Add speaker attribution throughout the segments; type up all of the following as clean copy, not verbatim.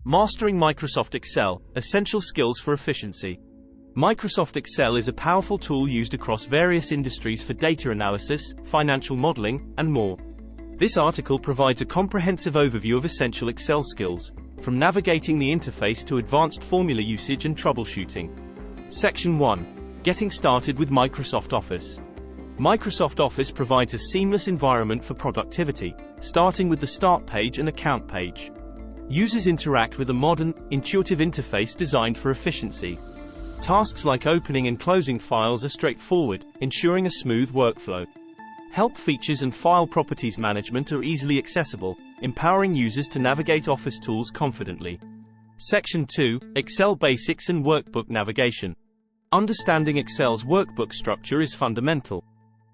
Speaker 1: Mastering Microsoft Excel, essential skills for efficiency. Microsoft Excel is a powerful tool used across various industries for data analysis, financial modeling, and more. This article provides a comprehensive overview of essential Excel skills, from navigating the interface to advanced formula usage and troubleshooting. Section 1. Getting started with Microsoft Office. Microsoft Office provides a seamless environment for productivity, starting with the Start page and Account page. Users interact with a modern, intuitive interface designed for efficiency. Tasks like opening and closing files are straightforward, ensuring a smooth workflow. Help features and file properties management are easily accessible, empowering users to navigate Office tools confidently. Section 2. Excel Basics and Workbook Navigation. Understanding Excel's workbook structure is fundamental.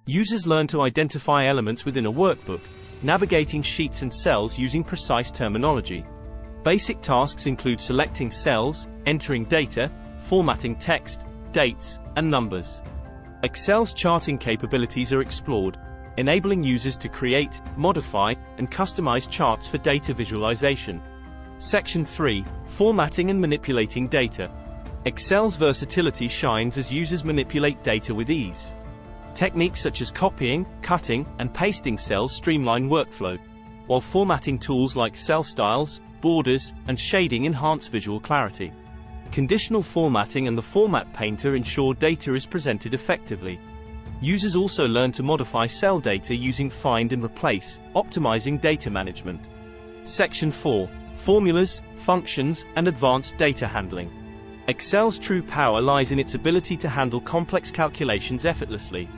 Speaker 1: Users learn to identify elements within a workbook, navigating sheets and cells using precise terminology. Basic tasks include selecting cells, entering data, formatting text, dates, and numbers. Excel's charting capabilities are explored, enabling users to create, modify, and customize charts for data visualization. Section 3. Formatting and manipulating data. Excel's versatility shines as users manipulate data with ease. Techniques such as copying, cutting, and pasting cells streamline workflow, while formatting tools like cell styles, borders, and shading enhance visual clarity. Conditional formatting and the Format Painter ensure data is presented effectively. Users also learn to modify cell data using Find and Replace, optimizing data management. Section 4. Formulas, Functions, and Advanced Data Handling. Excel's true power lies in its ability to handle complex calculations effortlessly.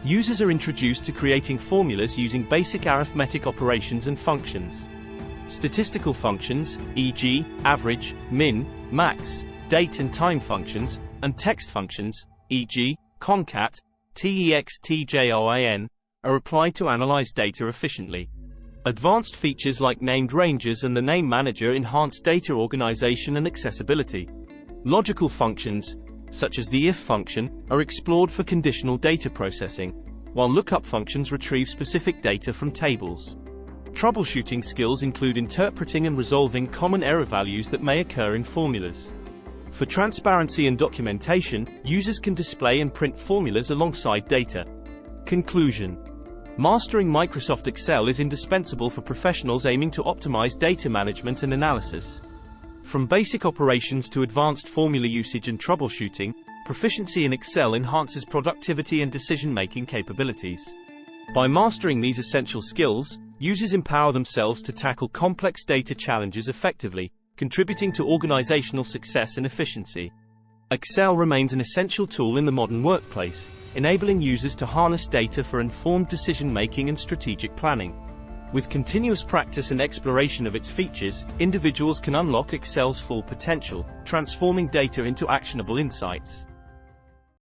Speaker 1: Users are introduced to creating formulas using basic arithmetic operations and functions. Statistical functions, e.g., average, min, max, date and time functions, and text functions, e.g., concat, textjoin, are applied to analyze data efficiently. Advanced features like named ranges and the name manager enhance data organization and accessibility. Logical functions, such as the if function, are explored for conditional data processing, while lookup functions retrieve specific data from tables. Troubleshooting skills include interpreting and resolving common error values that may occur in formulas. For transparency and documentation, users can display and print formulas alongside data. Conclusion. Mastering Microsoft Excel is indispensable for professionals aiming to optimize data management and analysis. From basic operations to advanced formula usage and troubleshooting, proficiency in Excel enhances productivity and decision-making capabilities. By mastering these essential skills, users empower themselves to tackle complex data challenges effectively, contributing to organizational success and efficiency. Excel remains an essential tool in the modern workplace, enabling users to harness data for informed decision-making and strategic planning. With continuous practice and exploration of its features, individuals can unlock Excel's full potential, transforming data into actionable insights.